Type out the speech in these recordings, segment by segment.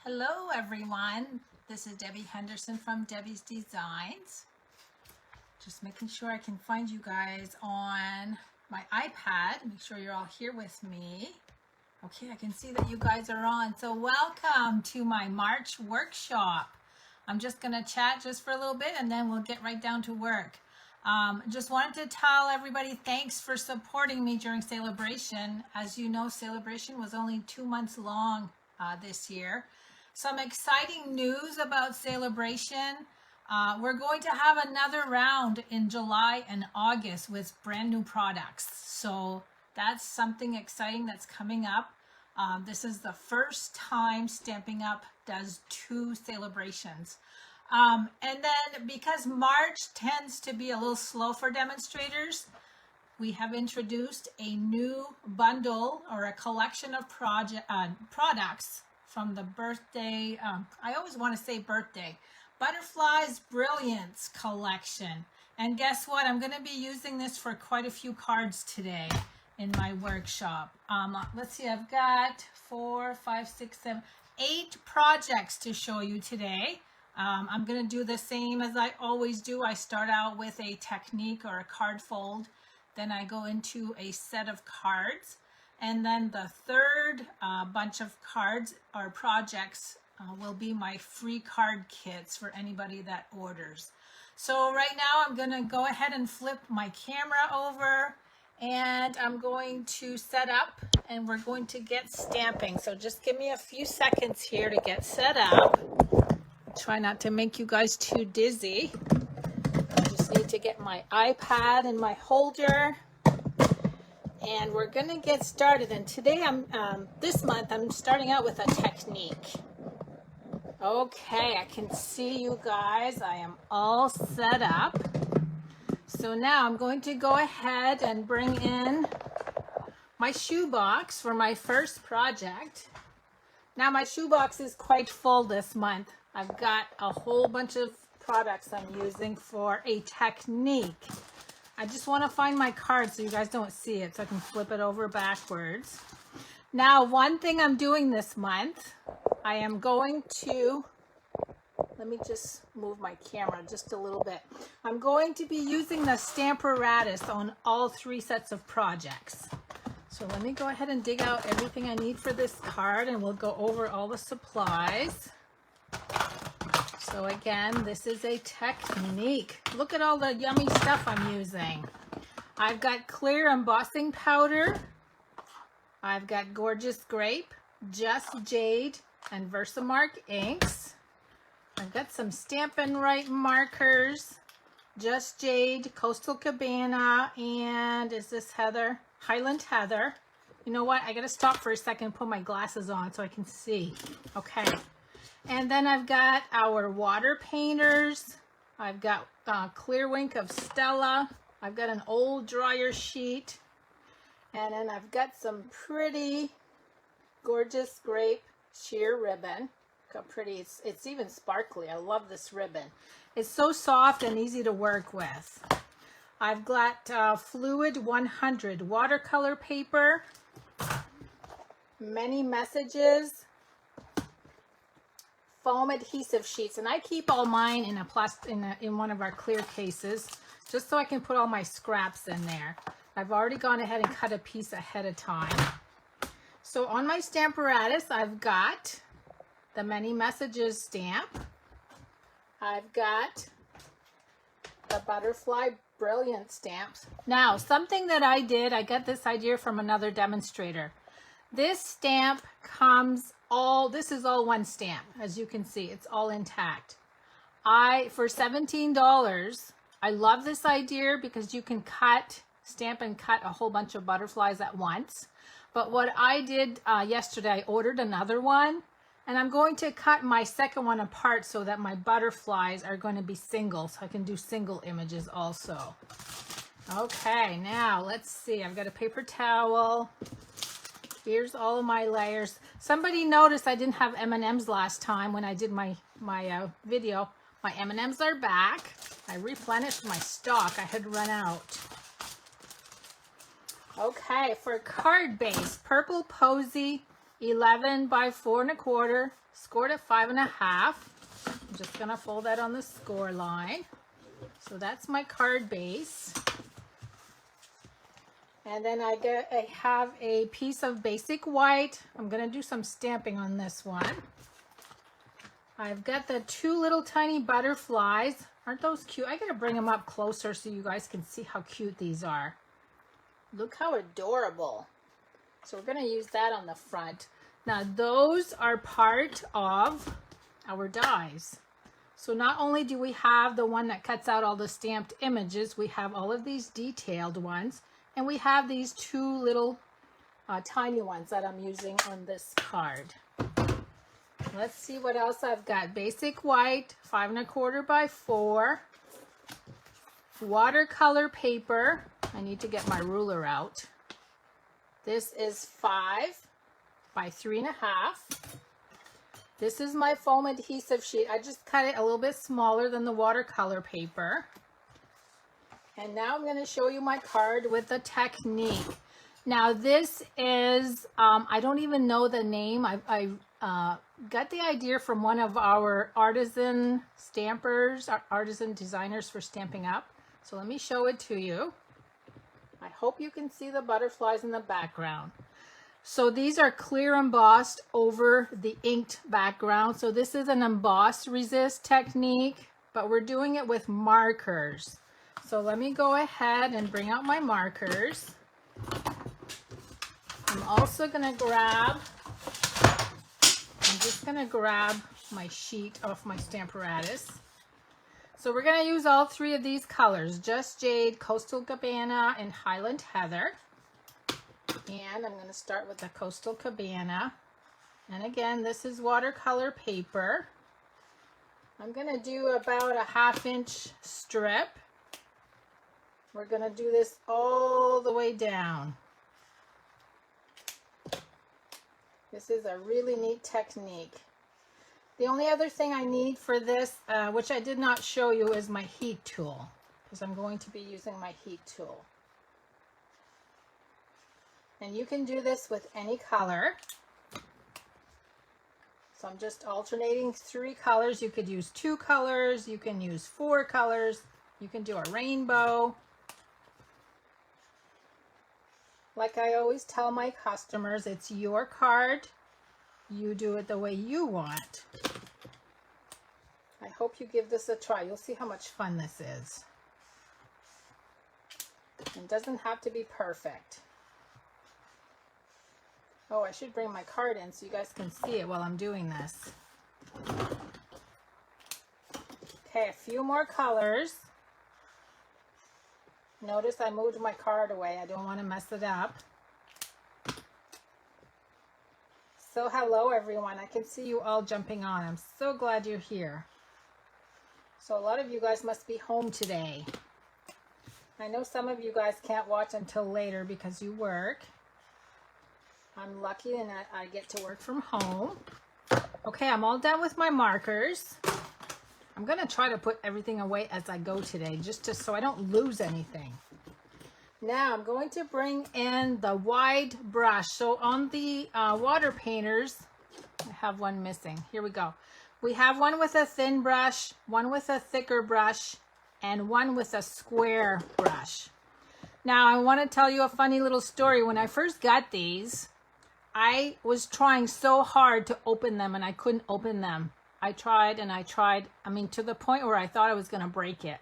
Hello everyone, this is Debbie Henderson from Debbie's Designs. Just making sure I can find you guys on my iPad. Make sure you're all here with me. Okay, I can see that you guys are on. So welcome to my March workshop. I'm just gonna chat just for a little bit and then we'll get right down to work. Just wanted to tell everybody thanks for supporting me during Celebration. As you know, Celebration was only 2 months long this year. Some exciting news about Celebration. We're going to have another round in July and August with brand new products. So that's something exciting that's coming up. This is the first time Stampin' Up! Does 2 celebrations. And then because March tends to be a little slow for demonstrators, we have introduced a new bundle or a collection of products from the birthday, I always want to say birthday, Butterflies Brilliance collection. And guess what? I'm going to be using this for quite a few cards today in my workshop. Let's see, I've got 4, 5, 6, 7, 8 projects to show you today. I'm going to do the same as I always do. I start out with a technique or a card fold. Then I go into a set of cards. And then the third bunch of cards or projects will be my free card kits for anybody that orders. So right now I'm going to go ahead and flip my camera over and I'm going to set up and we're going to get stamping. So just give me a few seconds here to get set up. Try not to make you guys too dizzy. I just need to get my iPad and my holder. And we're gonna get started. And today this month I'm starting out with a technique. Okay, I can see you guys. I am all set up. So now I'm going to go ahead and bring in my shoebox for my first project. Now my shoebox is quite full this month. I've got a whole bunch of products I'm using for a technique. I just want to find my card so you guys don't see it, so I can flip it over backwards. Now, one thing I'm doing this month, I am going to, let me just move my camera just a little bit. I'm going to be using the Stamparatus on all 3 sets of projects. So let me go ahead and dig out everything I need for this card and we'll go over all the supplies. So again, this is a technique. Look at all the yummy stuff I'm using. I've got clear embossing powder. I've got Gorgeous Grape, Just Jade, and Versamark inks. I've got some Stampin' Right markers, Just Jade, Coastal Cabana, and is this Heather? Highland Heather. You know what? I gotta stop for a second and put my glasses on so I can see. Okay. And then I've got our water painters. I've got Clear Wink of Stella. I've got an old dryer sheet. And then I've got some pretty Gorgeous Grape sheer ribbon. Look how pretty. It's even sparkly. I love this ribbon. It's so soft and easy to work with. I've got Fluid 100 watercolor paper. Many messages. Foam adhesive sheets, and I keep all mine in in one of our clear cases just so I can put all my scraps in there. I've already gone ahead and cut a piece ahead of time. So on my Stamparatus, I've got the Many Messages stamp. I've got the Butterfly Brilliant stamps. Now, something that I did, I got this idea from another demonstrator. This stamp comes this is all one stamp. As you can see, it's all intact. For $17, I love this idea because you can stamp and cut a whole bunch of butterflies at once. But what I did yesterday, I ordered another one and I'm going to cut my second one apart so that my butterflies are going to be single, so I can do single images also. Okay, now let's see. I've got a paper towel. Here's all of my layers. Somebody noticed I didn't have M&Ms last time when I did my video. My M&Ms are back. I replenished my stock. I had run out. Okay, for card base, Purple Posy 11 by 4 1/4 Scored at 5.5. I'm just gonna fold that on the score line. So that's my card base. And then I have a piece of basic white. I'm gonna do some stamping on this one. I've got the 2 little tiny butterflies. Aren't those cute? I gotta bring them up closer so you guys can see how cute these are. Look how adorable. So we're gonna use that on the front. Now those are part of our dies. So not only do we have the one that cuts out all the stamped images, we have all of these detailed ones, and we have these 2 little tiny ones that I'm using on this card. Let's see what else I've got. Basic white, 5 1/4 by 4. Watercolor paper. I need to get my ruler out. This is 5 by 3.5. This is my foam adhesive sheet. I just cut it a little bit smaller than the watercolor paper. And now I'm going to show you my card with the technique. Now this is, I don't even know the name. I got the idea from one of our artisan stampers, artisan designers for Stampin' Up. So let me show it to you. I hope you can see the butterflies in the background. So these are clear embossed over the inked background. So this is an emboss resist technique, but we're doing it with markers. So let me go ahead and bring out my markers. I'm also gonna grab, I'm just gonna grab my sheet off my Stamparatus. So we're gonna use all 3 of these colors, Just Jade, Coastal Cabana, and Highland Heather. And I'm going to start with the Coastal Cabana. And again, this is watercolor paper. I'm going to do about a 1/2 inch strip. We're going to do this all the way down. This is a really neat technique. The only other thing I need for this, which I did not show you, is my heat tool, because I'm going to be using my heat tool. And you can do this with any color. So I'm just alternating 3 colors. You could use 2 colors. You can use 4 colors. You can do a rainbow. Like I always tell my customers, it's your card. You do it the way you want. I hope you give this a try. You'll see how much fun this is. It doesn't have to be perfect. Oh, I should bring my card in so you guys can see it while I'm doing this. Okay, a few more colors. Notice I moved my card away. I don't want to mess it up. So hello everyone. I can see you all jumping on. I'm so glad you're here. So a lot of you guys must be home today. I know some of you guys can't watch until later because you work. I'm lucky and I get to work from home. Okay, I'm all done with my markers. I'm going to try to put everything away as I go today, just so I don't lose anything. Now I'm going to bring in the wide brush. So on the water painters, I have one missing. Here we go. We have one with a thin brush, one with a thicker brush, and one with a square brush. Now I want to tell you a funny little story. When I first got these, I was trying so hard to open them and I couldn't open them. I tried and I tried, to the point where I thought I was going to break it.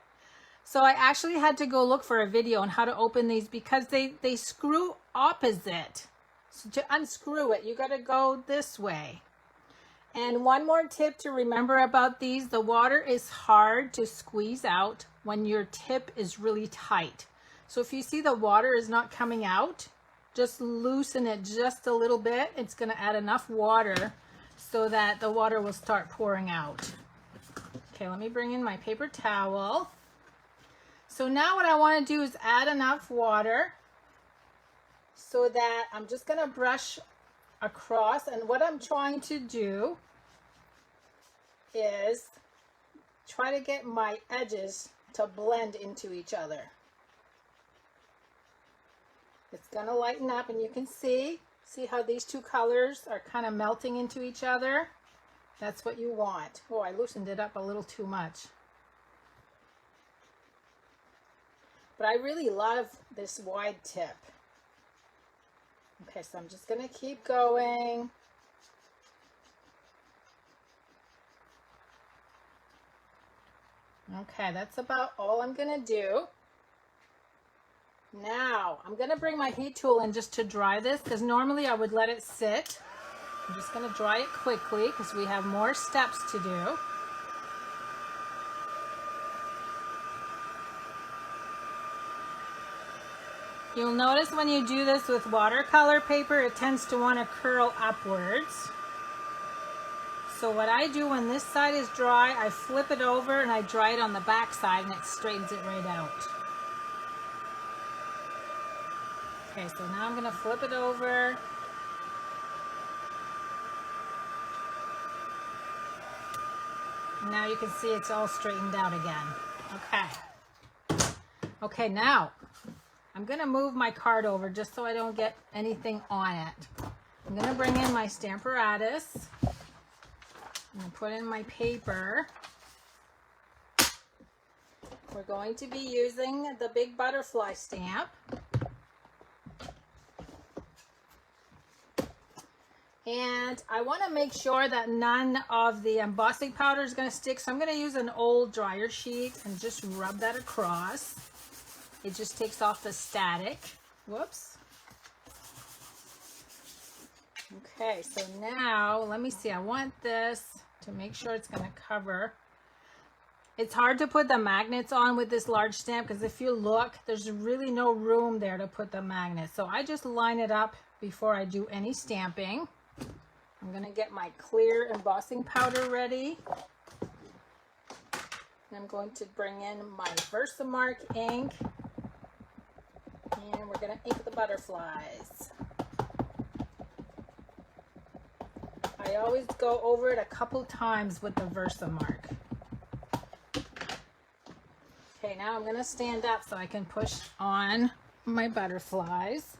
So I actually had to go look for a video on how to open these because they screw opposite. So to unscrew it, you got to go this way. And one more tip to remember about these, the water is hard to squeeze out when your tip is really tight. So if you see the water is not coming out, just loosen it just a little bit. It's going to add enough water so that the water will start pouring out. Okay, let me bring in my paper towel. So now what I want to do is add enough water so that I'm just going to brush across. And what I'm trying to do is try to get my edges to blend into each other. It's going to lighten up and you can see how these 2 colors are kind of melting into each other. That's what you want. Oh, I loosened it up a little too much. But I really love this wide tip. Okay, so I'm just going to keep going. Okay, that's about all I'm going to do. Now, I'm going to bring my heat tool in just to dry this, because normally I would let it sit. I'm just going to dry it quickly because we have more steps to do. You'll notice when you do this with watercolor paper, it tends to want to curl upwards. So what I do when this side is dry, I flip it over and I dry it on the back side and it straightens it right out. Okay, so now I'm going to flip it over. And now you can see it's all straightened out again. Okay. Okay, now I'm going to move my card over just so I don't get anything on it. I'm going to bring in my Stamparatus. I'm going to put in my paper. We're going to be using the big butterfly stamp. And I want to make sure that none of the embossing powder is going to stick. So I'm going to use an old dryer sheet and just rub that across. It just takes off the static. Whoops. Okay, so now let me see. I want this to make sure it's going to cover. It's hard to put the magnets on with this large stamp because if you look, there's really no room there to put the magnets. So I just line it up before I do any stamping. I'm going to get my clear embossing powder ready. And I'm going to bring in my Versamark ink. And we're going to ink the butterflies. I always go over it a couple times with the Versamark. Okay, now I'm going to stand up so I can push on my butterflies.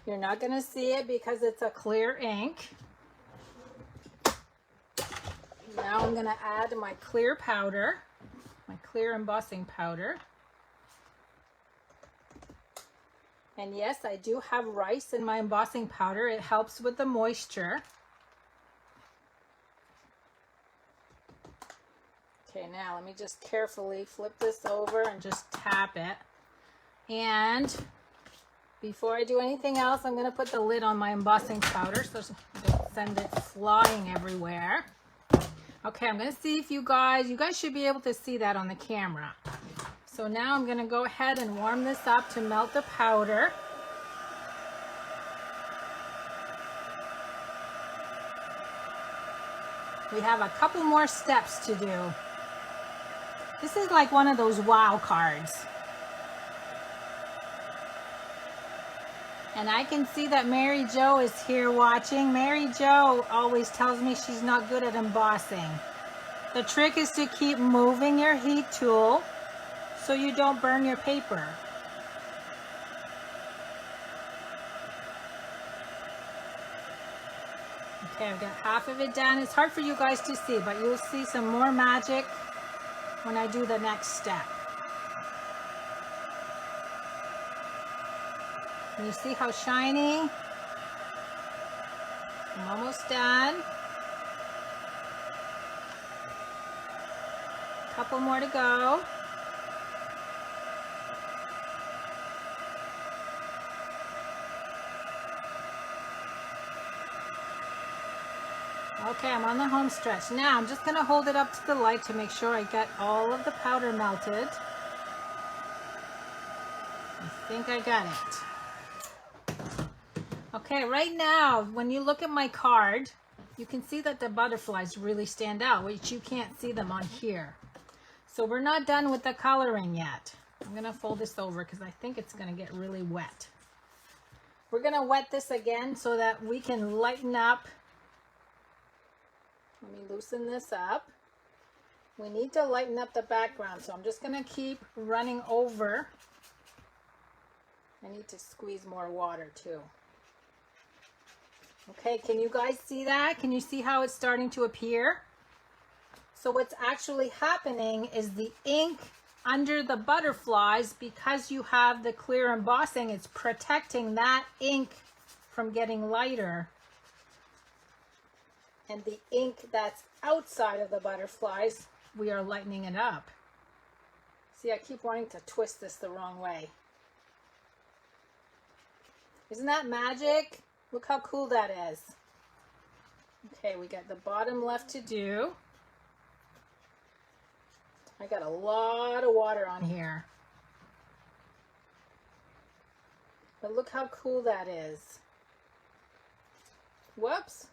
You're not going to see it because it's a clear ink. Now I'm going to add my clear powder, my clear embossing powder. And yes, I do have rice in my embossing powder. It helps with the moisture. Okay, now let me just carefully flip this over and just tap it. And before I do anything else, I'm going to put the lid on my embossing powder so I don't send it flying everywhere. Okay, I'm going to see if you guys should be able to see that on the camera. So now I'm going to go ahead and warm this up to melt the powder. We have a couple more steps to do. This is like one of those wow cards. And I can see that Mary Jo is here watching. Mary Jo always tells me she's not good at embossing. The trick is to keep moving your heat tool so you don't burn your paper. Okay, I've got half of it done. It's hard for you guys to see, but you'll see some more magic when I do the next step. Can you see how shiny? I'm almost done. Couple more to go. Okay, I'm on the home stretch. Now I'm just going to hold it up to the light to make sure I get all of the powder melted. I think I got it. Okay, right now, when you look at my card, you can see that the butterflies really stand out, which you can't see them on here. So we're not done with the coloring yet. I'm going to fold this over because I think it's going to get really wet. We're going to wet this again so that we can lighten up. Let me loosen this up. We need to lighten up the background, so I'm just going to keep running over I need to squeeze more water too. Okay, can you guys see that? Can you see how it's starting to appear? So what's actually happening is the ink under the butterflies, because you have the clear embossing, it's protecting that ink from getting lighter. And the ink that's outside of the butterflies, we are lightening it up. See, I keep wanting to twist this the wrong way. Isn't that magic? Look how cool that is. Okay, we got the bottom left to do. I got a lot of water on here. But look how cool that is. Whoops.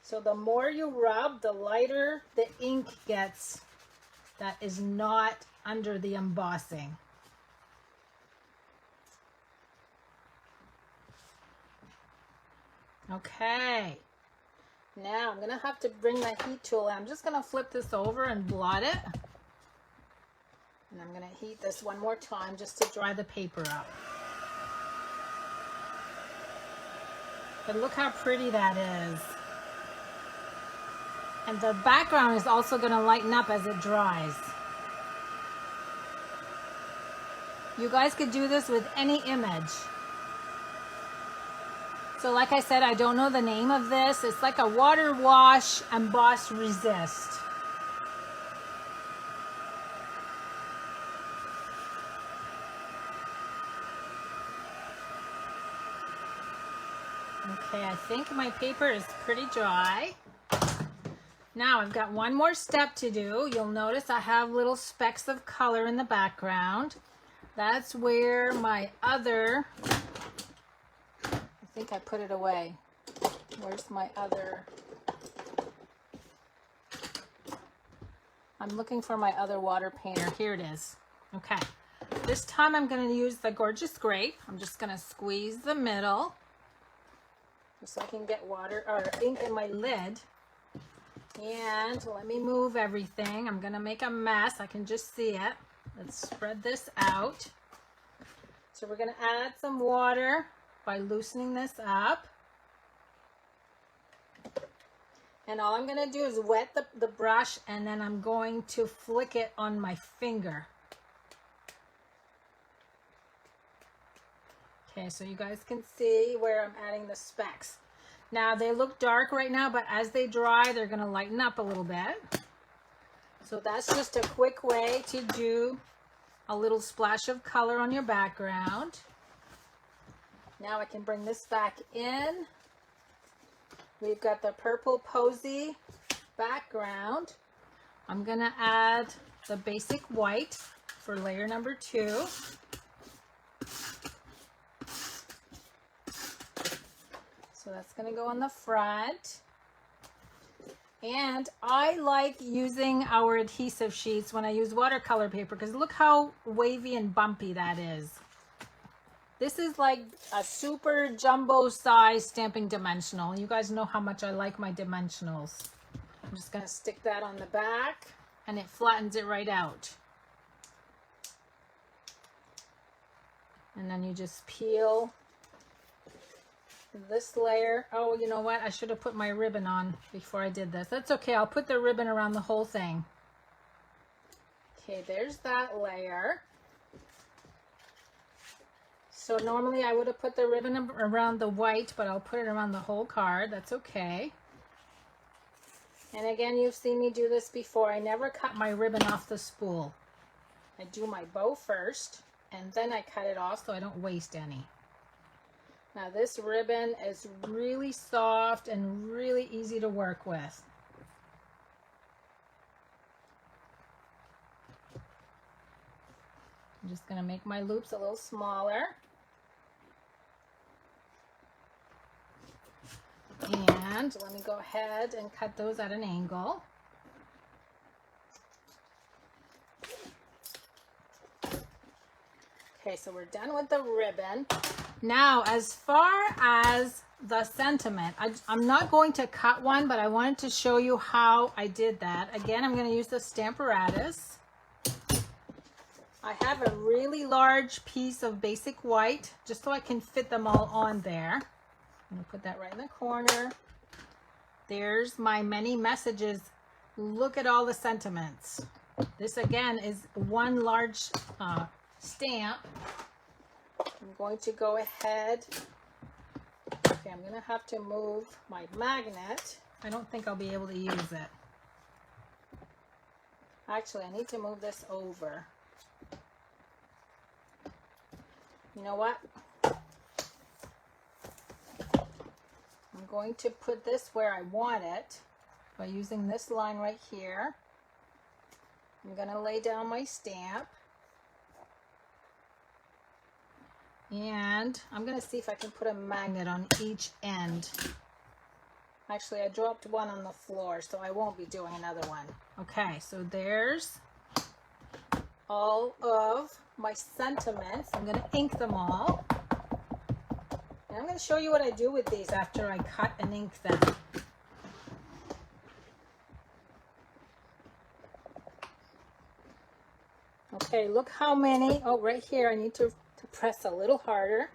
So the more you rub, the lighter the ink gets that is not under the embossing. Okay. Now I'm going to have to bring my heat tool in. I'm just going to flip this over and blot it. And I'm going to heat this one more time just to dry the paper up. But look how pretty that is. And the background is also going to lighten up as it dries. You guys could do this with any image. So like I said, I don't know the name of this. It's like a water wash emboss resist. Okay, I think my paper is pretty dry. Now I've got one more step to do. You'll notice I have little specks of color in the background. That's where my other, I think I put it away. Where's my other? I'm looking for my other water painter. Here it is. Okay. This time I'm going to use the Gorgeous Grape. I'm just going to squeeze the middle so I can get water or ink in my lid. And let me move everything. I'm going to make a mess. I can just see it. Let's spread this out. So we're going to add some water by loosening this up. And all I'm going to do is wet the brush, and then I'm going to flick it on my finger. Okay, so you guys can see where I'm adding the specks. Now they look dark right now, but as they dry, they're going to lighten up a little bit. So that's just a quick way to do a little splash of color on your background. Now I can bring this back in. We've got the purple posy background. I'm going to add the basic white for layer number 2. So that's going to go on the front. And I like using our adhesive sheets when I use watercolor paper, because look how wavy and bumpy that is. This is like a super jumbo size Stampin' dimensional. You guys know how much I like my dimensionals. I'm just going to stick that on the back, and it flattens it right out. And then you just peel this layer. Oh, you know what? I should have put my ribbon on before I did this. That's okay. I'll put the ribbon around the whole thing. Okay, there's that layer. So normally I would have put the ribbon around the white, but I'll put it around the whole card. That's okay. And again, you've seen me do this before. I never cut my ribbon off the spool. I do my bow first, and then I cut it off so I don't waste any. Now this ribbon is really soft and really easy to work with. I'm just going to make my loops a little smaller. And let me go ahead and cut those at an angle. Okay, so we're done with the ribbon. Now, as far as the sentiment, I'm not going to cut one, but I wanted to show you how I did that. Again, I'm going to use the Stamparatus. I have a really large piece of basic white just so I can fit them all on there. I'm going to put that right in the corner. There's my many messages. Look at all the sentiments. This again is one large stamp. I'm going to go ahead. Okay, I'm going to have to move my magnet. I don't think I'll be able to use it. Actually, I need to move this over. You know what? I'm going to put this where I want it by using this line right here. I'm going to lay down my stamp. And I'm going to see if I can put a magnet on each end. Actually, I dropped one on the floor, so I won't be doing another one. Okay, so there's all of my sentiments. I'm going to ink them all. And I'm going to show you what I do with these after I cut and ink them. Okay, look how many. Oh, right here, I need to press a little harder.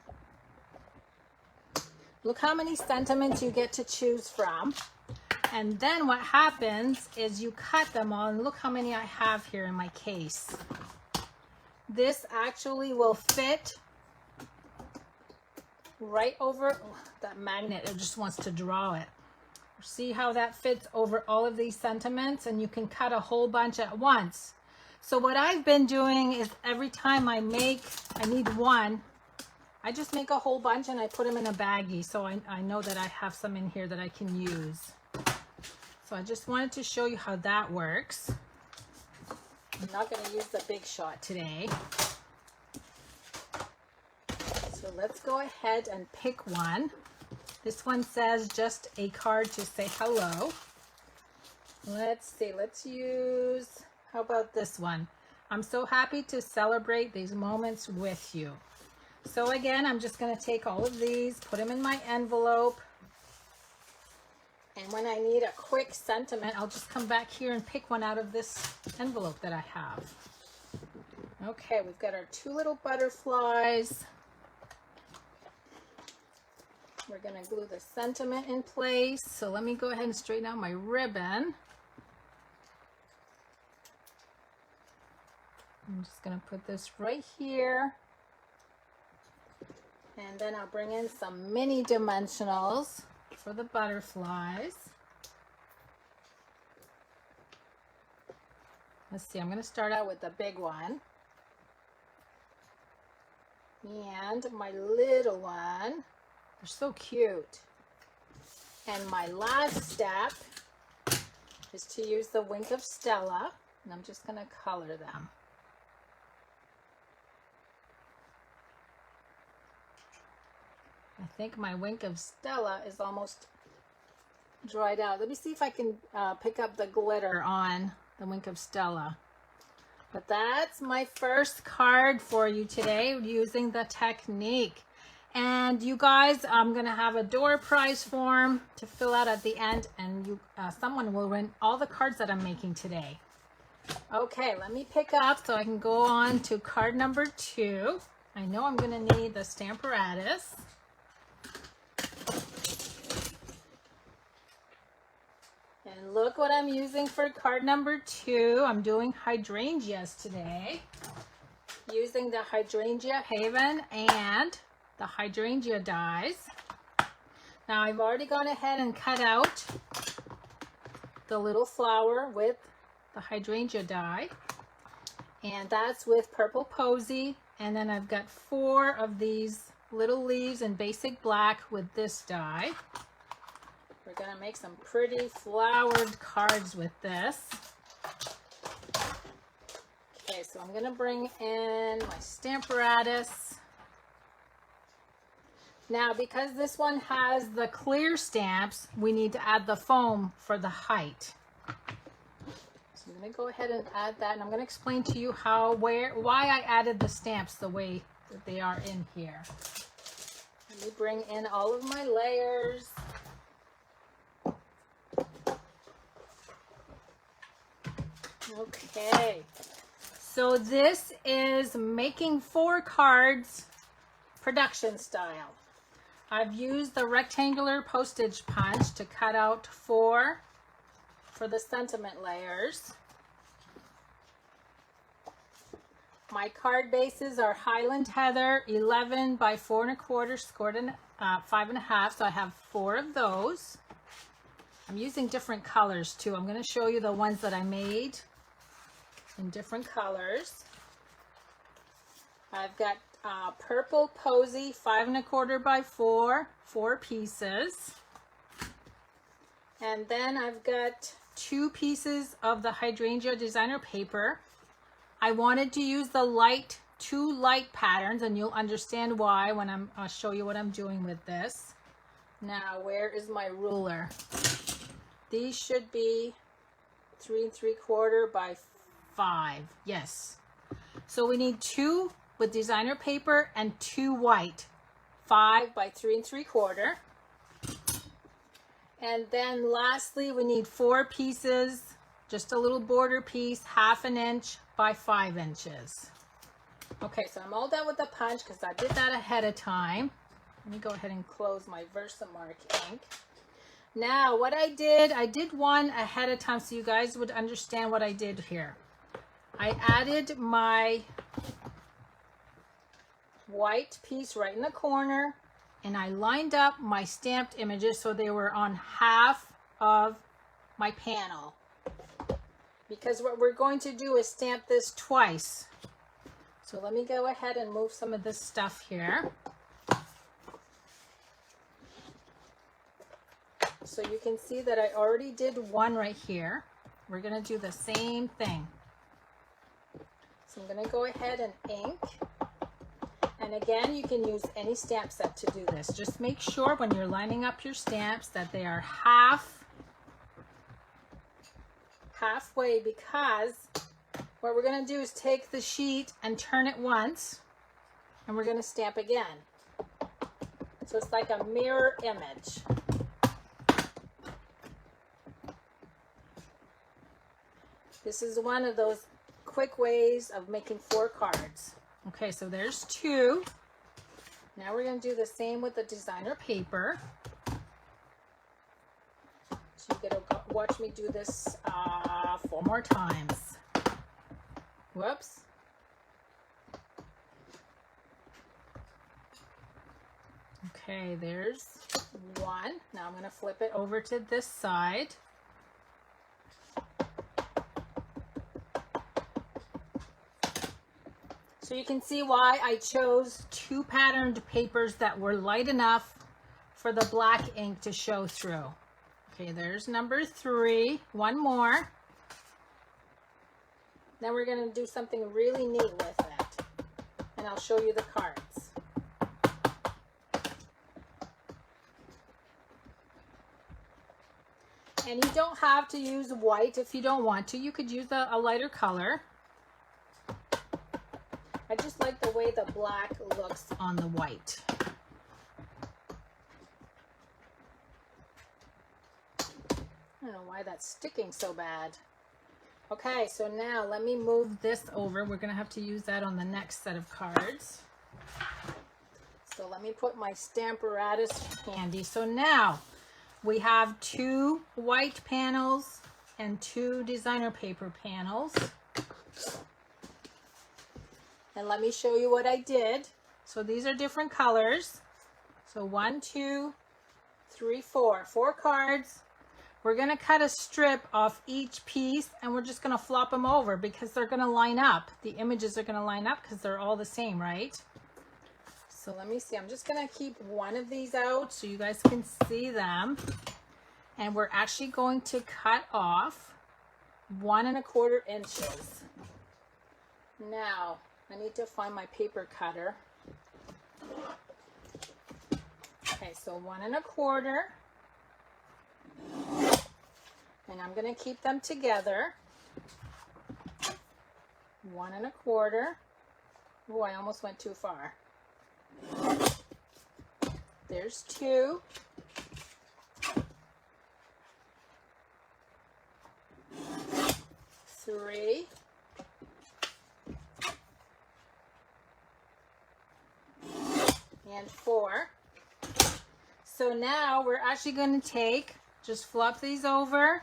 Look how many sentiments you get to choose from. And then what happens is you cut them all, and look how many I have here in my case. This actually will fit right over that magnet. It just wants to draw it. See how that fits over all of these sentiments, and you can cut a whole bunch at once. So what I've been doing is every time I need one, I just make a whole bunch and I put them in a baggie, so I know that I have some in here that I can use. So I just wanted to show you how that works. I'm not going to use the big shot today. So let's go ahead and pick one. This one says just a card to say hello. Let's see, let's use, how about this one? I'm so happy to celebrate these moments with you. So again, I'm just going to take all of these, put them in my envelope. And when I need a quick sentiment, I'll just come back here and pick one out of this envelope that I have. Okay, we've got our two little butterflies. We're going to glue the sentiment in place. So let me go ahead and straighten out my ribbon. I'm just going to put this right here. And then I'll bring in some mini dimensionals for the butterflies. Let's see, I'm going to start out with the big one. And my little one. They're so cute. And my last step is to use the Wink of Stella. And I'm just going to color them. I think my Wink of Stella is almost dried out. Let me see if I can pick up the glitter on the Wink of Stella. But that's my first card for you today using the technique. And you guys, I'm going to have a door prize form to fill out at the end, and someone will win all the cards that I'm making today. Okay, let me pick up so I can go on to card number 2. I know I'm going to need the Stamparatus. And look what I'm using for card number 2. I'm doing hydrangeas today. Using the Hydrangea Haven and the hydrangea dies. Now I've already gone ahead and cut out the little flower with the hydrangea die. And that's with Purple Posy. And then I've got 4 of these little leaves in basic black with this die. We're going to make some pretty flowered cards with this. Okay, so I'm going to bring in my Stamparatus. Now, because this one has the clear stamps, we need to add the foam for the height. So I'm going to go ahead and add that, and I'm going to explain to you why I added the stamps the way that they are in here. Let me bring in all of my layers. Okay, So this is making 4 cards production style. I've used the rectangular postage punch to cut out 4 for the sentiment layers. My card bases are Highland Heather 11 by 4 1/4 scored in 5 1/2, so I have 4 of those. I'm using different colors too. I'm going to show you the ones that I made in different colors. I've got purple posy 5 1/4 by 4 pieces, and then I've got 2 pieces of the hydrangea designer paper. I wanted to use the 2 light patterns, and you'll understand why when I'll show you what I'm doing with this. Now, where is my ruler? These should be 3 3/4 by 5. Yes. So we need 2 with designer paper and 2 white. 5 by 3 3/4. And then lastly, we need 4 pieces, just a little border piece, 1/2 inch by 5 inches. Okay, so I'm all done with the punch because I did that ahead of time. Let me go ahead and close my Versamark ink. Now, what I did one ahead of time so you guys would understand what I did here. I added my white piece right in the corner, and I lined up my stamped images so they were on half of my panel. Because what we're going to do is stamp this twice. So let me go ahead and move some of this stuff here. So you can see that I already did one right here. We're going to do the same thing. So I'm going to go ahead and ink. And again, you can use any stamp set to do this. Just make sure when you're lining up your stamps that they are halfway, because what we're going to do is take the sheet and turn it once, and we're going to stamp again. So it's like a mirror image. This is one of those quick ways of making 4 cards. Okay, so there's 2. Now we're going to do the same with the designer paper. So you get to watch me do this 4 more times. Whoops. Okay, there's 1. Now I'm going to flip it over to this side. So you can see why I chose 2 patterned papers that were light enough for the black ink to show through. Okay, there's number 3. 1 more. Then we're going to do something really neat with it. And I'll show you the cards. And you don't have to use white if you don't want to. You could use a lighter color. I just like the way the black looks on the white. I don't know why that's sticking so bad. Okay, so now let me move this over. We're going to have to use that on the next set of cards. So let me put my Stamparatus handy. So now we have 2 white panels and 2 designer paper panels. And let me show you what I did. So these are different colors. So 1, 2, 3, 4. 4 cards. We're going to cut a strip off each piece, and we're just going to flop them over because they're going to line up. The images are going to line up because they're all the same, right? So let me see. I'm just going to keep one of these out so you guys can see them. And we're actually going to cut off 1 1/4 inches. Now, I need to find my paper cutter. Okay, so 1 1/4. And I'm going to keep them together. 1 1/4. Oh, I almost went too far. There's 2. 3. and 4. So now we're actually going to just flop these over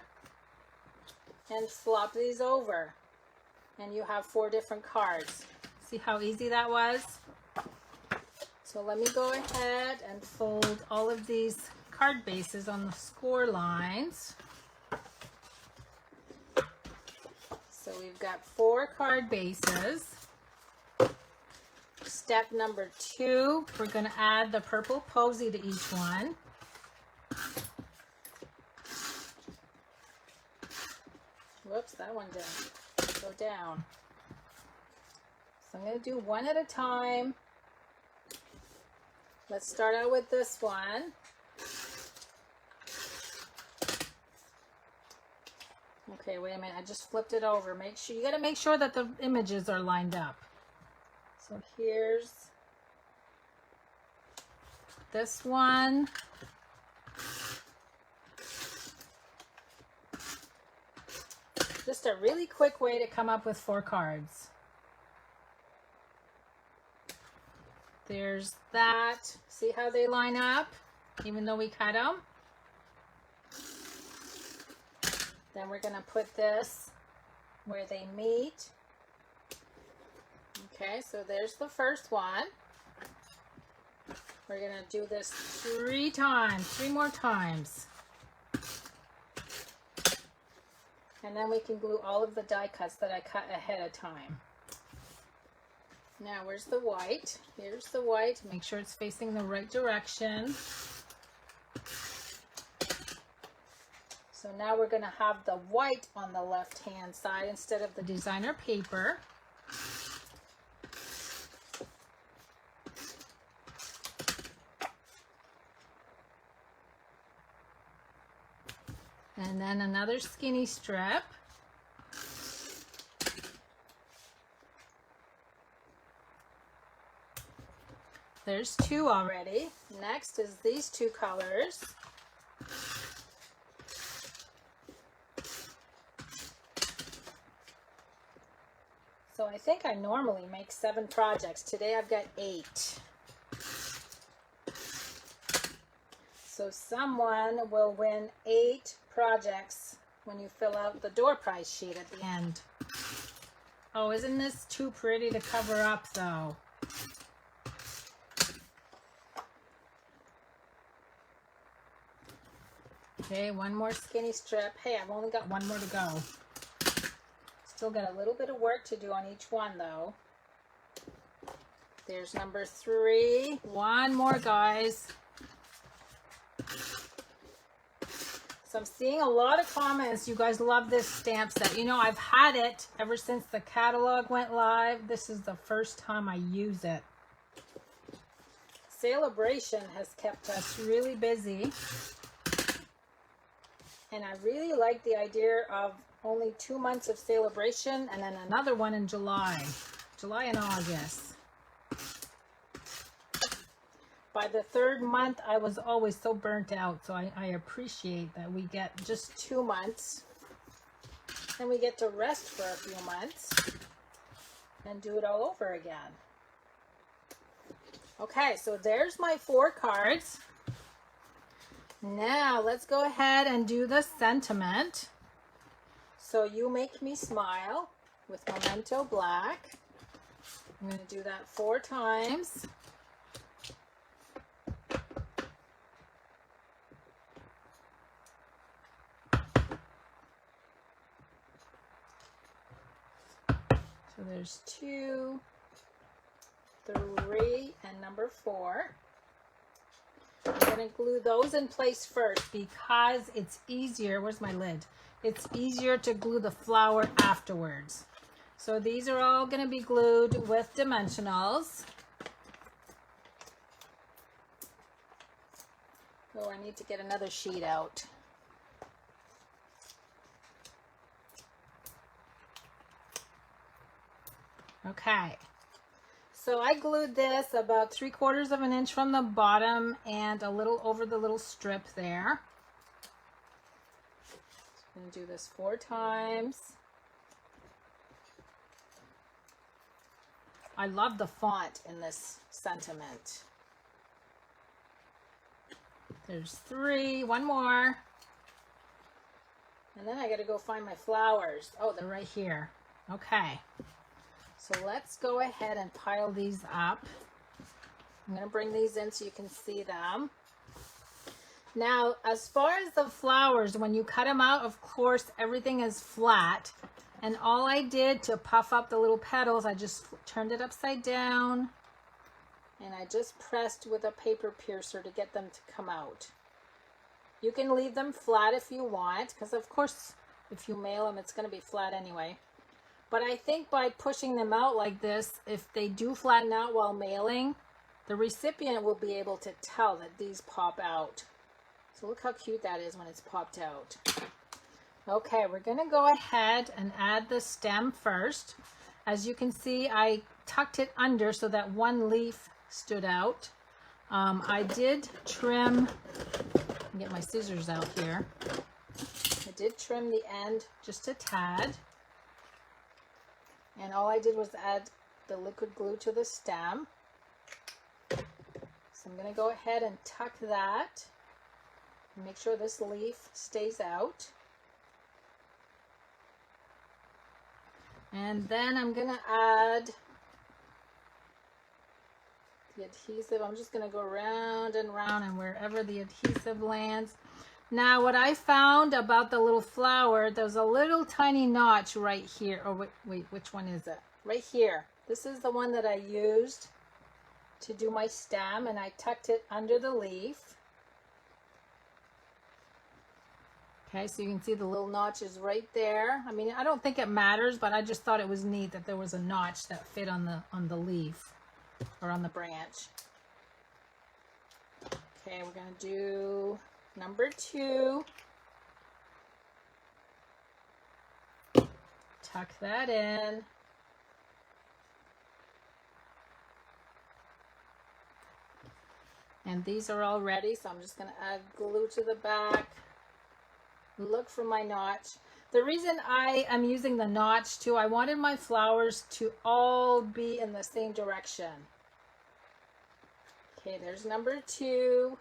and flop these over. And you have 4 different cards. See how easy that was? So let me go ahead and fold all of these card bases on the score lines. So we've got 4 card bases. Step number 2, we're going to add the purple posy to each one. Whoops, that one didn't go down. So I'm going to do one at a time. Let's start out with this one. Okay, wait a minute. I just flipped it over. Make sure you got to make sure that the images are lined up. So here's this one. Just a really quick way to come up with 4 cards. There's that. See how they line up, even though we cut them? Then we're going to put this where they meet. Okay, so there's the first one. We're going to do this 3 times, 3 more times. And then we can glue all of the die cuts that I cut ahead of time. Now, where's the white? Here's the white. Make sure it's facing the right direction. So now we're going to have the white on the left-hand side instead of the designer paper. And then another skinny strip. There's 2 already. Next is these 2 colors. So I think I normally make 7 projects. Today I've got 8. So someone will win 8 projects when you fill out the door prize sheet at the end. Oh, isn't this too pretty to cover up though? Okay, 1 more skinny strip. Hey, I've only got 1 more to go. Still got a little bit of work to do on each one though. There's number 3. 1 more, guys. So I'm seeing a lot of comments. You guys love this stamp set. You know, I've had it ever since the catalog went live. This is the first time I use it. Celebration has kept us really busy. And I really like the idea of only 2 months of celebration and then another one in July. July and August. By the 3rd month, I was always so burnt out. So I appreciate that we get just 2 months. And we get to rest for a few months. And do it all over again. Okay, so there's my 4 cards. Now, let's go ahead and do the sentiment. So you make me smile with Memento Black. I'm going to do that 4 times. So there's 2, 3, and number 4. I'm going to glue those in place first because it's easier. Where's my lid? It's easier to glue the flower afterwards. So these are all going to be glued with dimensionals. Oh, I need to get another sheet out. Okay. So I glued this about 3/4 of an inch from the bottom and a little over the little strip there. I'm going to do this 4 times. I love the font in this sentiment. There's 3, one more. And then I gotta go find my flowers. Oh, they're right here. Okay. So let's go ahead and pile these up. I'm gonna bring these in so you can see them. Now, as far as the flowers, when you cut them out, of course, everything is flat. And all I did to puff up the little petals, I just turned it upside down. And I just pressed with a paper piercer to get them to come out. You can leave them flat if you want, because of course, if you mail them, it's going to be flat anyway. But I think by pushing them out like this, if they do flatten out while mailing, the recipient will be able to tell that these pop out. So look how cute that is when it's popped out. Okay, we're going to go ahead and add the stem first. As you can see, I tucked it under so that one leaf stood out. I did trim, get my scissors out here. I did trim the end just a tad. And all I did was add the liquid glue to the stem. So I'm going to go ahead and tuck that. And make sure this leaf stays out. And then I'm going to add the adhesive. I'm just going to go round and round and wherever the adhesive lands. Now what I found about the little flower, there's a little tiny notch right here. Oh wait, which one is it? Right here. This is the one that I used to do my stem, and I tucked it under the leaf. Okay, so you can see the little notch is right there. I mean, I don't think it matters, but I just thought it was neat that there was a notch that fit on the leaf or on the branch. Okay, we're going to do number 2. Tuck that in. And these are all ready, so I'm just going to add glue to the back. Look for my notch. The reason I am using the notch too, I wanted my flowers to all be in the same direction. Okay, there's number 2.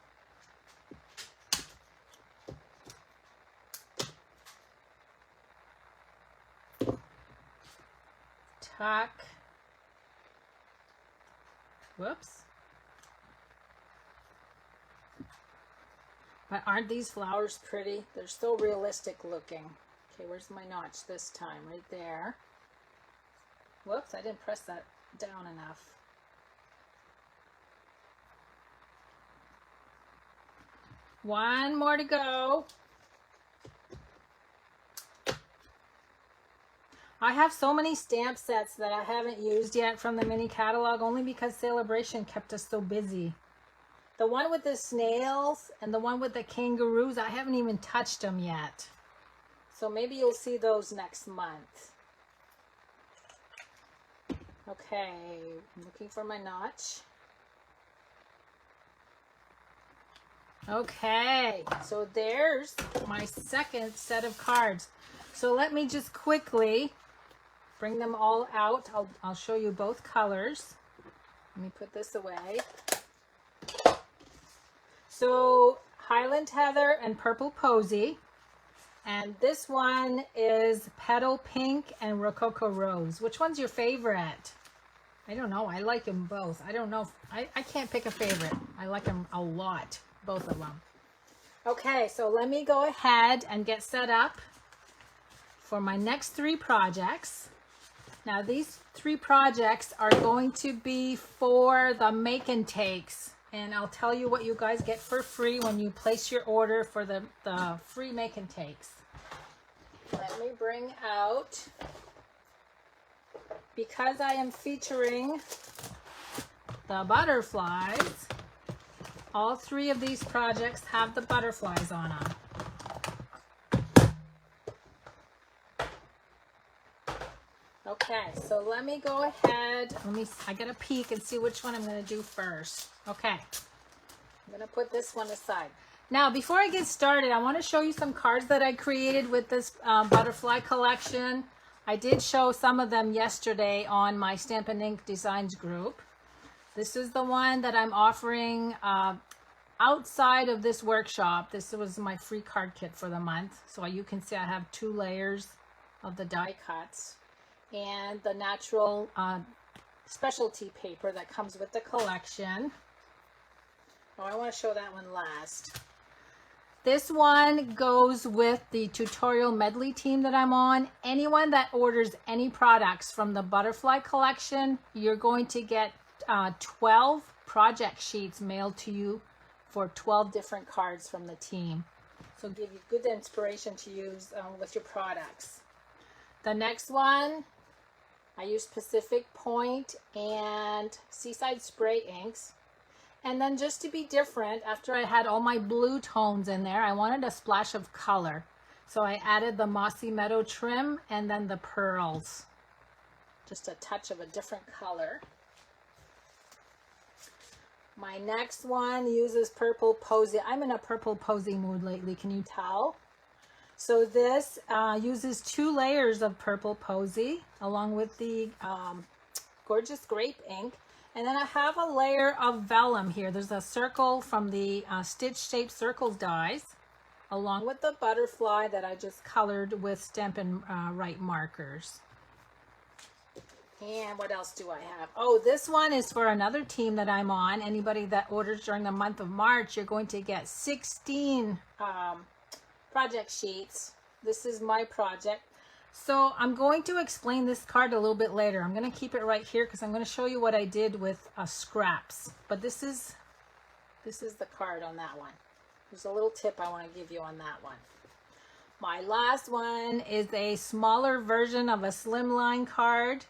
Tuck. Whoops. But aren't these flowers pretty? They're so realistic looking. Okay, where's my notch this time? Right there. Whoops, I didn't press that down enough. One more to go. I have so many stamp sets that I haven't used yet from the mini catalog, only because Celebration kept us so busy. The one with the snails and the one with the kangaroos, I haven't even touched them yet. So maybe you'll see those next month. Okay, I'm looking for my notch. Okay, so there's my second set of cards. So let me just quickly bring them all out. I'll show you both colors. Let me put this away. So Highland Heather and Purple Posy. And this one is Petal Pink and Rococo Rose. Which one's your favorite? I don't know. I like them both. I don't know. I can't pick a favorite. I like them a lot. Both of them. Okay, so let me go ahead and get set up for my next 3 projects. Now these 3 projects are going to be for the make and takes. And I'll tell you what you guys get for free when you place your order for the free make and takes. Let me bring out, because I am featuring the butterflies, all 3 of these projects have the butterflies on them. Okay, so let me go ahead. I gotta peek and see which one I'm gonna do first. Okay, I'm gonna put this one aside. Now, before I get started, I want to show you some cards that I created with this butterfly collection. I did show some of them yesterday on my Stampin' Ink Designs group. This is the one that I'm offering. I outside of this workshop, this was my free card kit for the month. So you can see I have 2 layers of the die cuts and the natural specialty paper that comes with the collection. Oh, I want to show that one last. This one goes with the tutorial medley team that I'm on. Anyone that orders any products from the butterfly collection, you're going to get 12 project sheets mailed to you for 12 different cards from the team. So give you good inspiration to use with your products. The next one, I used Pacific Point and Seaside Spray inks. And then just to be different, after I had all my blue tones in there, I wanted a splash of color. So I added the Mossy Meadow trim and then the pearls. Just a touch of a different color. My next one uses Purple Posy. I'm in a Purple Posy mood lately, can you tell? So this uses 2 layers of Purple Posy along with the gorgeous grape ink. And then I have a layer of vellum here. There's a circle from the stitch shaped circles dies along with the butterfly that I just colored with Stampin' Right markers. And what else do I have? Oh, this one is for another team that I'm on. Anybody that orders during the month of March, you're going to get 16 project sheets. This is my project. So I'm going to explain this card a little bit later. I'm going to keep it right here because I'm going to show you what I did with scraps. But this is the card on that one. There's a little tip I want to give you on that one. My last one is a smaller version of a slimline card.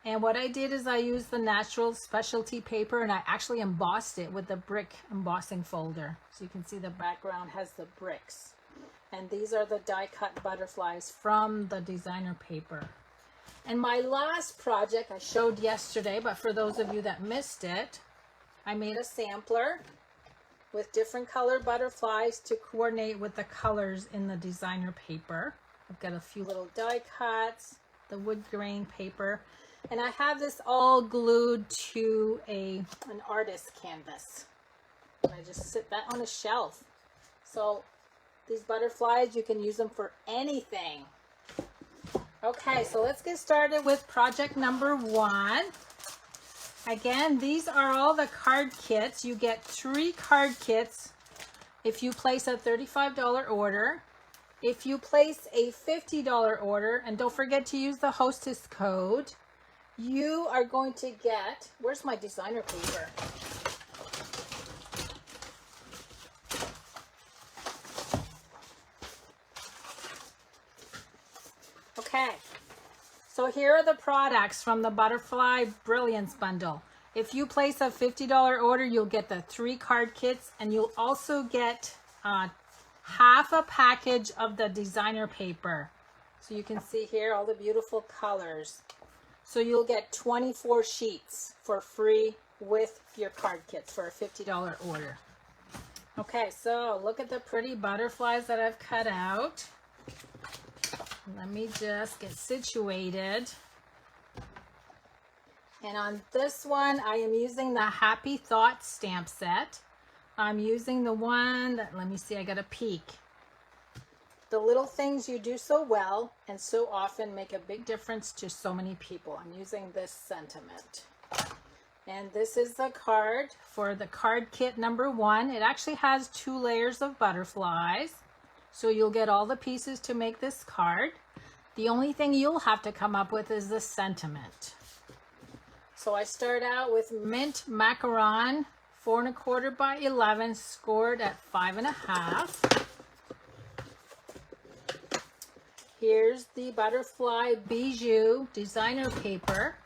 And what I did is I used the natural specialty paper and I actually embossed it with the brick embossing folder. So you can see the background has the bricks. And these are the die cut butterflies from the designer paper. And my last project I showed yesterday, but for those of you that missed it, I made a sampler with different color butterflies to coordinate with the colors in the designer paper. I've got a few little die cuts, the wood grain paper, and I have this all glued to an artist canvas. And I just sit that on a shelf. So these butterflies, you can use them for anything. Okay, so let's get started with project number 1. Again, these are all the card kits. You get 3 card kits if you place a $35 order. If you place a $50 order, and don't forget to use the hostess code, you are going to get, where's my designer paper? Okay, so here are the products from the Butterfly Brilliance Bundle. If you place a $50 order, you'll get the 3 card kits, and you'll also get half a package of the designer paper. So you can see here all the beautiful colors. So you'll get 24 sheets for free with your card kits for a $50 order. Okay, so look at the pretty butterflies that I've cut out. Let me just get situated. And on this one, I am using the Happy Thoughts stamp set. I'm using the one that, let me see, I got a peek. The little things you do so well and so often make a big difference to so many people. I'm using this sentiment. And this is the card for the card kit number 1. It actually has 2 layers of butterflies. So you'll get all the pieces to make this card. The only thing you'll have to come up with is the sentiment. So I start out with Mint Macaron, 4 1/4 by 11, scored at 5 1/2. Here's the Butterfly Bijou designer paper,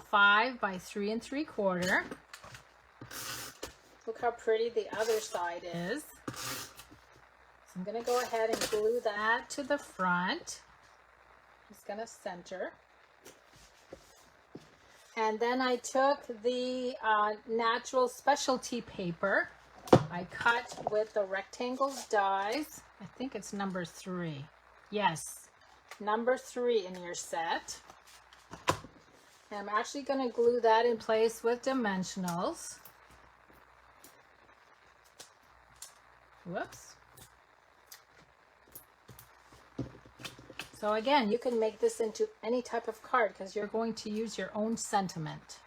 5 by 3 3/4. Look how pretty the other side is. So I'm going to go ahead and glue that to the front. It's going to center. And then I took the natural specialty paper. I cut with the rectangles dies. I think it's number 3. Yes, number 3 in your set. And I'm actually going to glue that in place with dimensionals. Whoops. So again, you can make this into any type of card because you're going to use your own sentiment.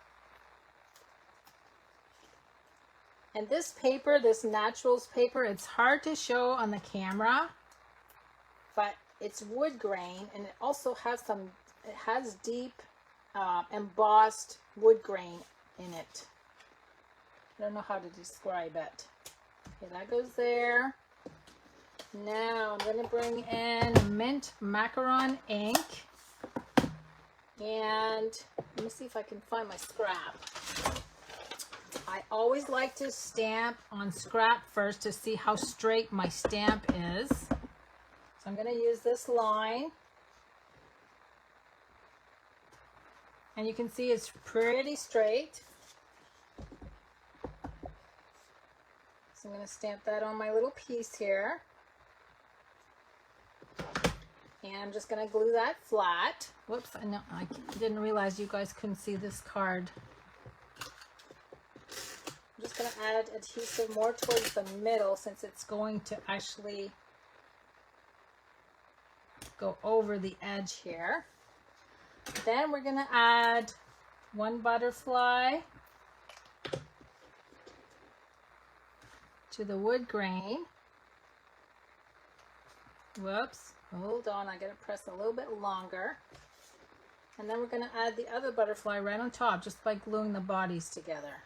And this paper, this naturals paper, it's hard to show on the camera, but it's wood grain, and it also has it has deep embossed wood grain in it. I don't know how to describe it. Okay, that goes there. Now I'm going to bring in mint macaron ink, and let me see if I can find my scrap. I always like to stamp on scrap first to see how straight my stamp is. So I'm going to use this line. And you can see it's pretty straight. So I'm going to stamp that on my little piece here. And I'm just going to glue that flat. Whoops, I didn't realize you guys couldn't see this card. I'm just going to add adhesive more towards the middle since it's going to actually go over the edge here. Then we're going to add one butterfly to the wood grain. Whoops, hold on, I gotta press a little bit longer. And then we're gonna add the other butterfly right on top just by gluing the bodies together.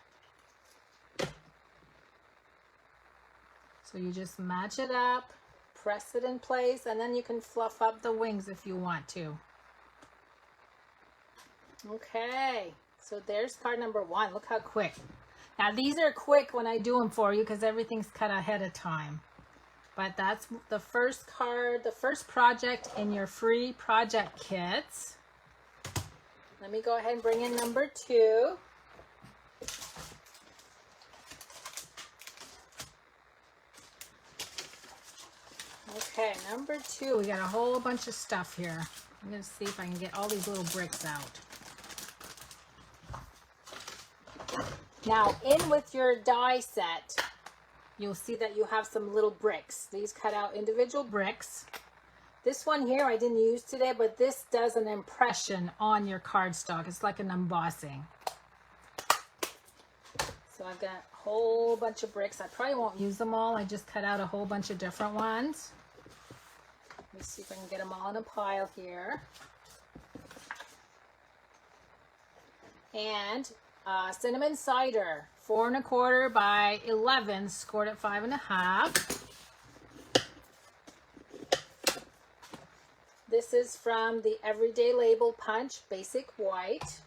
So you just match it up, press it in place, and then you can fluff up the wings if you want to. Okay, so there's card number 1. Look how quick. Now these are quick when I do them for you because everything's cut ahead of time. But that's the first card, the first project in your free project kits. Let me go ahead and bring in number 2. Okay, number 2, we got a whole bunch of stuff here. I'm going to see if I can get all these little bricks out. Now, in with your die set, you'll see that you have some little bricks. These cut out individual bricks. This one here I didn't use today, but this does an impression on your cardstock. It's like an embossing. So I've got a whole bunch of bricks. I probably won't use them all. I just cut out a whole bunch of different ones. Let me see if I can get them all in a pile here. And cinnamon cider. 4 1/4 by 11, scored at 5 1/2. This is from the Everyday Label Punch Basic White.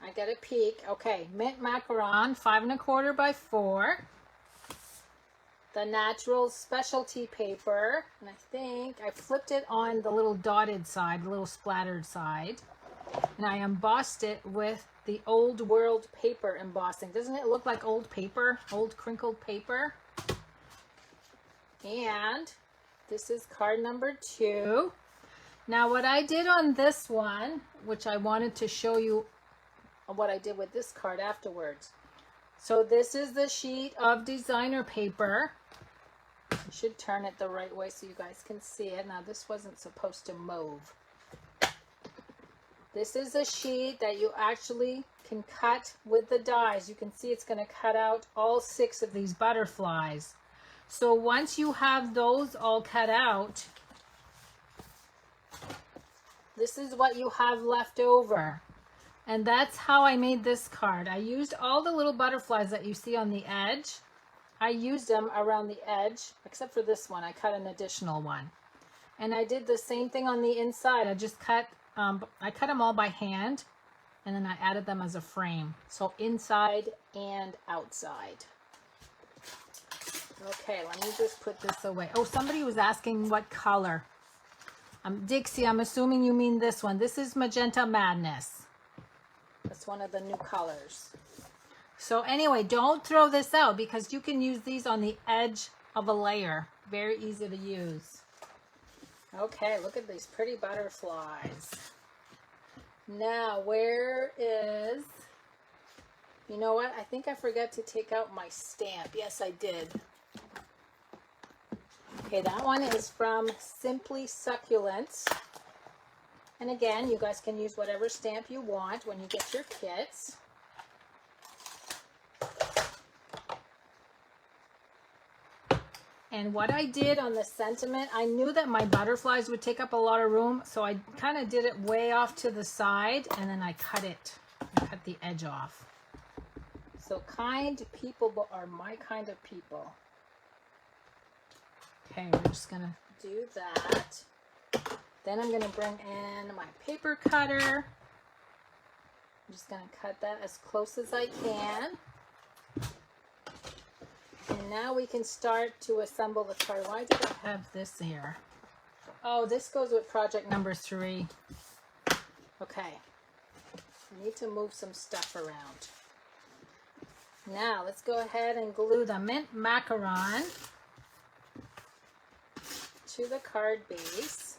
I get a peek. Okay, mint macaron, 5 1/4 by 4. The natural specialty paper, and I think I flipped it on the little dotted side, the little splattered side. And I embossed it with the old world paper embossing. Doesn't it look like old paper? Old crinkled paper? And this is card number 2. Now what I did on this one, which I wanted to show you what I did with this card afterwards. So this is the sheet of designer paper. I should turn it the right way so you guys can see it. Now this wasn't supposed to move. This is a sheet that you actually can cut with the dies. You can see it's going to cut out all 6 of these butterflies. So once you have those all cut out, this is what you have left over. And that's how I made this card. I used all the little butterflies that you see on the edge. I used them around the edge, except for this one. I cut an additional one. And I did the same thing on the inside. I just cut I cut them all by hand, and then I added them as a frame. So inside and outside. Okay, let me just put this away. Oh, somebody was asking what color. Dixie, I'm assuming you mean this one. This is Magenta Madness. That's one of the new colors. So anyway, don't throw this out because you can use these on the edge of a layer. Very easy to use. Okay, look at these pretty butterflies. Now, where is You know what? I think I forgot to take out my stamp. Yes, I did. Okay, that one is from Simply Succulents. And again, you guys can use whatever stamp you want when you get your kits. And what I did on the sentiment, I knew that my butterflies would take up a lot of room, so I kind of did it way off to the side, and then I cut it. I cut the edge off. So kind people are my kind of people. Okay, we're just going to do that. Then I'm going to bring in my paper cutter. I'm just going to cut that as close as I can. And now we can start to assemble the card. Why did I have this here? Oh, this goes with project number 3. Okay. I need to move some stuff around. Now, let's go ahead and glue the mint macaron to the card base.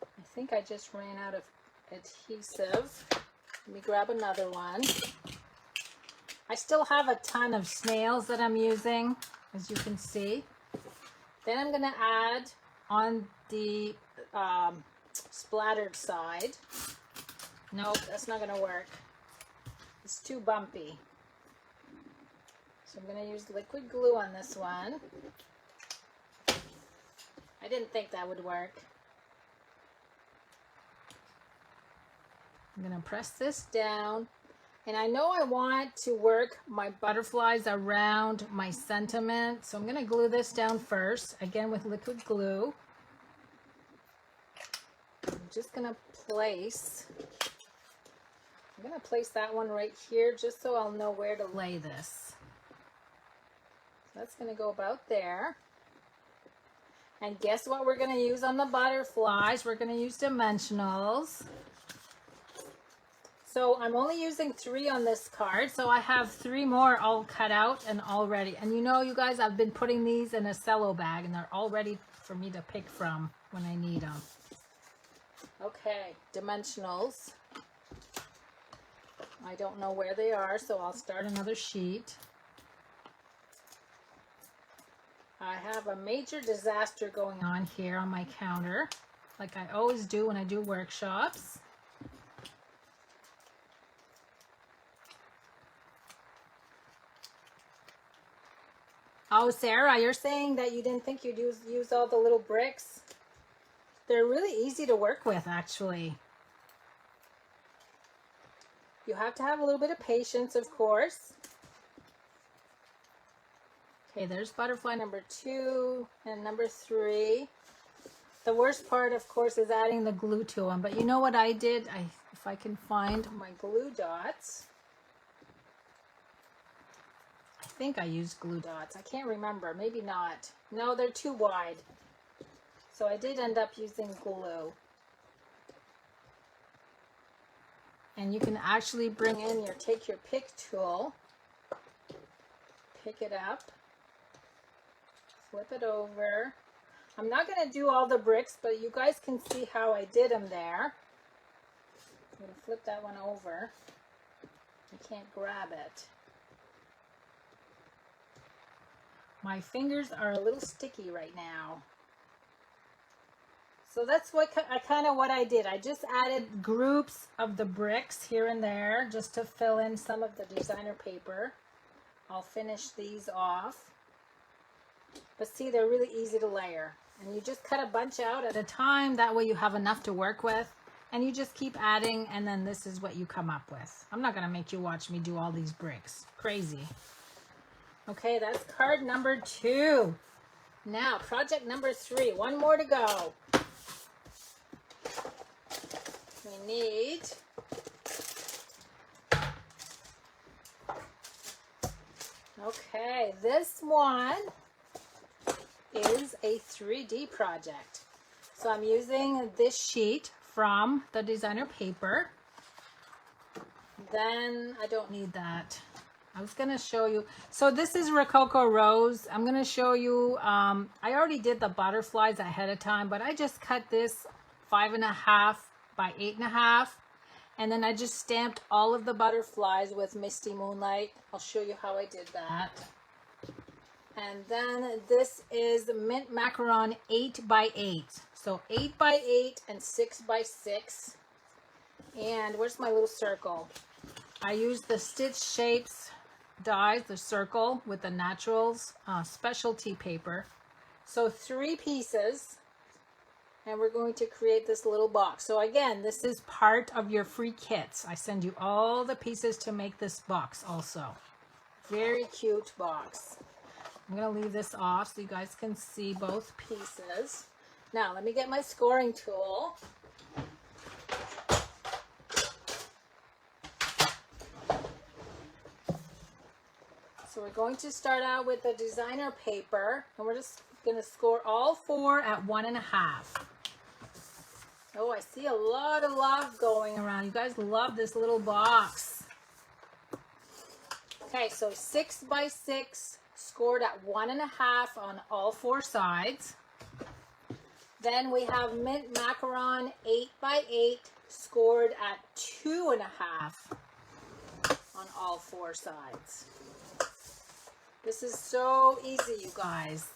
I think I just ran out of adhesive. Let me grab another one. I still have a ton of snails that I'm using, as you can see. Then I'm going to add on the splattered side. Nope, that's not going to work. It's too bumpy. So I'm going to use liquid glue on this one. I didn't think that would work. I'm going to press this down. And I know I want to work my butterflies around my sentiment. So I'm going to glue this down first, again with liquid glue. I'm just going to place that one right here just so I'll know where to lay this. So that's going to go about there. And guess what we're going to use on the butterflies? We're going to use dimensionals. So I'm only using 3 on this card, so I have 3 more all cut out and all ready. And you know, you guys, I've been putting these in a cello bag, and they're all ready for me to pick from when I need them. Okay, dimensionals. I don't know where they are, so I'll start another sheet. I have a major disaster going on here on my counter, like I always do when I do workshops. Oh, Sarah, you're saying that you didn't think you'd use all the little bricks? They're really easy to work with, actually. You have to have a little bit of patience, of course. Okay, there's butterfly number 2 and number 3. The worst part, of course, is adding the glue to them. But you know what I did? If I can find my glue dots. I think I used glue dots. I can't remember. Maybe not. No, they're too wide. So I did end up using glue. And you can actually bring in take your pick tool, pick it up, flip it over. I'm not going to do all the bricks, but you guys can see how I did them there. I'm going to flip that one over. I can't grab it. My fingers are a little sticky right now. So that's what I did. I just added groups of the bricks here and there just to fill in some of the designer paper. I'll finish these off. But see, they're really easy to layer. And you just cut a bunch out at a time. That way you have enough to work with. And you just keep adding, and then this is what you come up with. I'm not going to make you watch me do all these bricks. Crazy. Okay, that's card number 2. Now, project number 3. One more to go. We need okay, this one is a 3D project. So I'm using this sheet from the designer paper. Then I don't need that. I was going to show you. So this is Rococo Rose. I'm going to show you. I already did the butterflies ahead of time, but I just cut this 5.5 by 8.5. And then I just stamped all of the butterflies with Misty Moonlight. I'll show you how I did that. And then this is mint macaron 8x8. So 8x8 and 6x6. And where's my little circle? I used the Stitch Shapes dies, the circle with the Naturals specialty paper. So 3 pieces. And we're going to create this little box. So again, this is part of your free kits. I send you all the pieces to make this box also. Very cute box. I'm going to leave this off so you guys can see both pieces. Now, let me get my scoring tool. So we're going to start out with the designer paper, and we're just going to score all 4 at 1.5. Oh, I see a lot of love going around. You guys love this little box. Okay, so 6x6 scored at 1.5 on all 4 sides. Then we have mint macaron 8x8 scored at 2.5 on all 4 sides. This is so easy, you guys.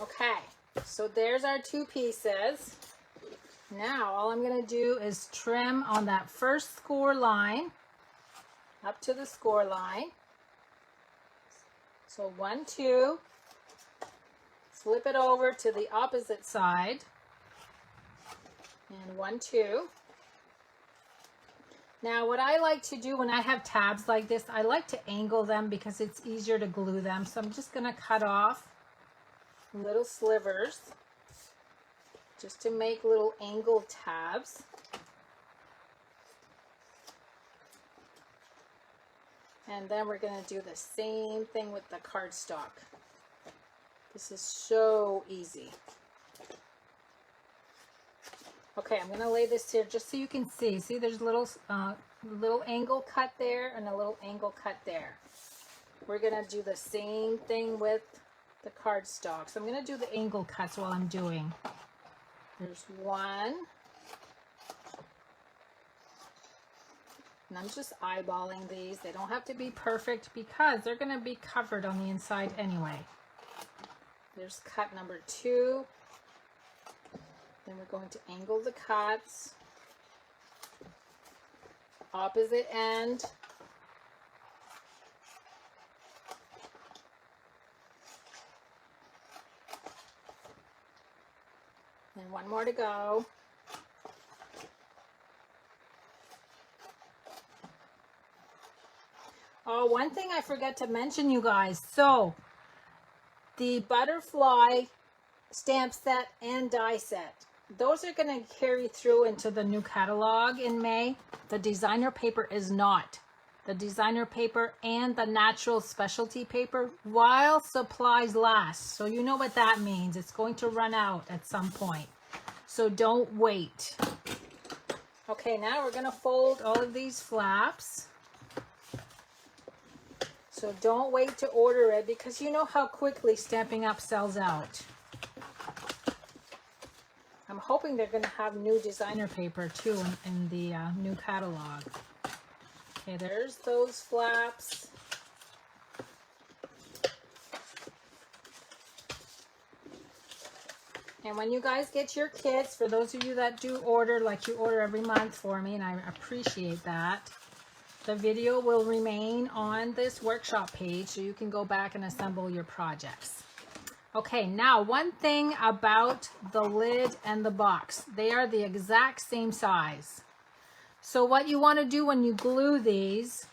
Okay, so there's our 2 pieces. Now all I'm going to do is trim on that first score line up to the score line. So 1, 2, flip it over to the opposite side, and 1, 2. Now what I like to do when I have tabs like this, I like to angle them because it's easier to glue them. So I'm just going to cut off little slivers just to make little angled tabs. And then we're going to do the same thing with the cardstock. This is so easy. Okay, I'm going to lay this here just so you can see. See, there's a little angle cut there and a little angle cut there. We're going to do the same thing with the cardstock. So I'm going to do the angle cuts while I'm doing. There's 1. And I'm just eyeballing these. They don't have to be perfect because they're going to be covered on the inside anyway. There's cut number 2. Then we're going to angle the cuts. Opposite end. And 1 more to go. Oh, one thing I forgot to mention, you guys. So, the butterfly stamp set and die set, those are going to carry through into the new catalog in May. The designer paper is not. The designer paper and the natural specialty paper while supplies last. So you know what that means. It's going to run out at some point. So don't wait. Okay, now we're going to fold all of these flaps. So don't wait to order it because you know how quickly Stampin' Up! Sells out. I'm hoping they're going to have new designer paper too in the new catalog. Okay, there's those flaps. And when you guys get your kits, for those of you that do order, like you order every month for me, and I appreciate that, the video will remain on this workshop page so you can go back and assemble your projects. Okay, now one thing about the lid and the box. They are the exact same size. So what you want to do when you glue these,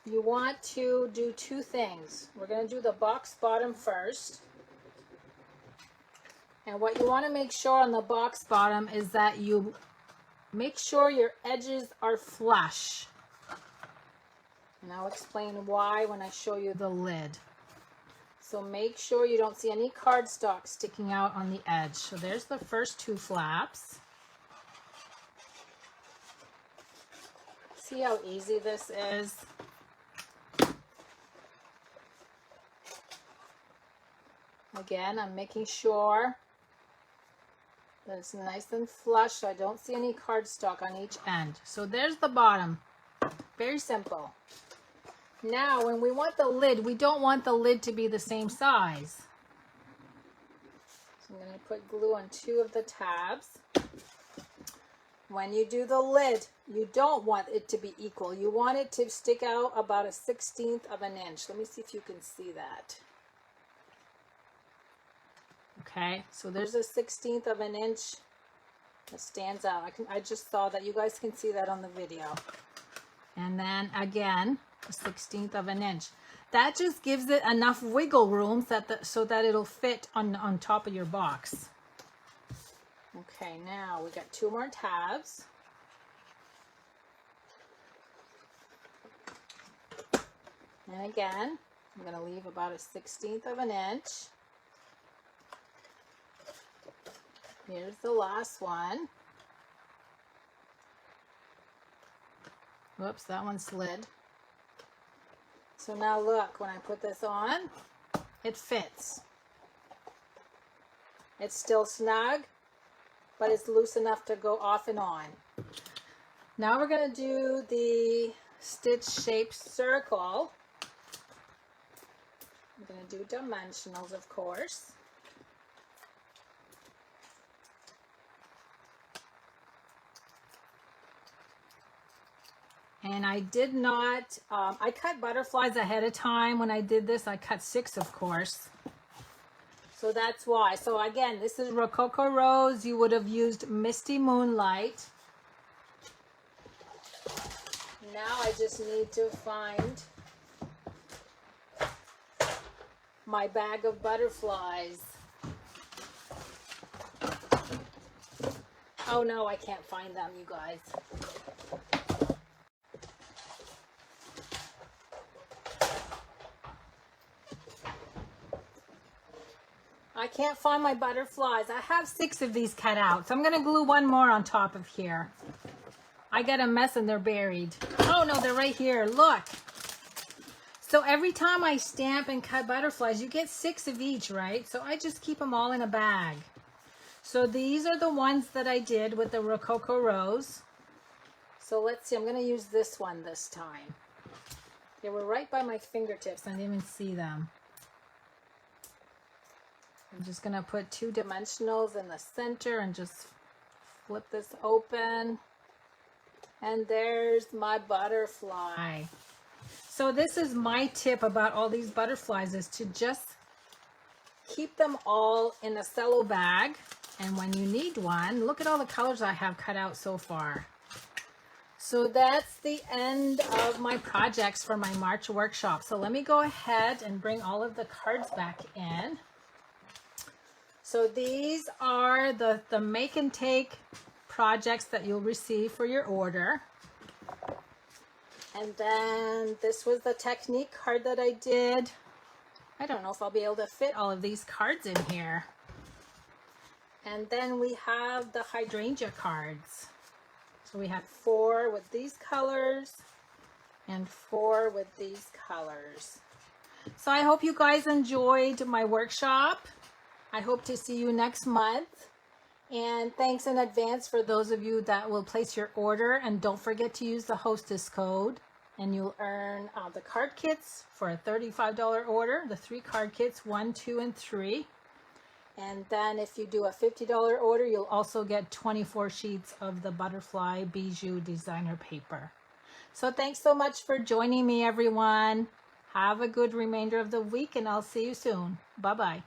you want to do 2 things. We're going to do the box bottom first. And what you want to make sure on the box bottom is that you make sure your edges are flush. And I'll explain why when I show you the lid. So make sure you don't see any cardstock sticking out on the edge. So there's the first 2 flaps. See how easy this is? Again, I'm making sure That's nice and flush, so I don't see any cardstock on each end. So there's the bottom. Very simple. Now, when we want the lid, we don't want the lid to be the same size. So I'm going to put glue on 2 of the tabs. When you do the lid, you don't want it to be equal. You want it to stick out about 1/16 of an inch. Let me see if you can see that. Okay, so there's 1/16 of an inch that stands out. I just saw that. You guys can see that on the video. And then again, 1/16 of an inch. That just gives it enough wiggle room so that it'll fit on top of your box. Okay, now we got 2 more tabs. And again, I'm going to leave about 1/16 of an inch. Here's the last one. Whoops, that one slid. So now look, when I put this on, it fits. It's still snug, but it's loose enough to go off and on. Now we're going to do the stitch shaped circle. I'm going to do dimensionals, of course. And I did not, I cut butterflies ahead of time. When I did this, I cut 6, of course. So that's why. So again, this is Rococo Rose. You would have used Misty Moonlight. Now I just need to find my bag of butterflies. Oh no, I can't find them, you guys. I can't find my butterflies. I have 6 of these cut out, so I'm going to glue 1 more on top of here. I got a mess and they're buried. Oh no, they're right here. Look. So every time I stamp and cut butterflies, you get 6 of each, right? So I just keep them all in a bag. So these are the ones that I did with the Rococo Rose. So let's see. I'm going to use this one this time. They were right by my fingertips. I didn't even see them. I'm just going to put 2 dimensionals in the center and just flip this open. And there's my butterfly. So this is my tip about all these butterflies, is to just keep them all in a cello bag. And when you need one, look at all the colors I have cut out so far. So that's the end of my projects for my March workshop. So let me go ahead and bring all of the cards back in. So these are the make and take projects that you'll receive for your order. And then this was the technique card that I did. I don't know if I'll be able to fit all of these cards in here. And then we have the hydrangea cards. So we had 4 with these colors and 4 with these colors. So I hope you guys enjoyed my workshop. I hope to see you next month. And thanks in advance for those of you that will place your order. And don't forget to use the hostess code. And you'll earn the card kits for a $35 order. The 3 card kits, 1, 2, and 3. And then if you do a $50 order, you'll also get 24 sheets of the Butterfly Bijou designer paper. So thanks so much for joining me, everyone. Have a good remainder of the week, and I'll see you soon. Bye-bye.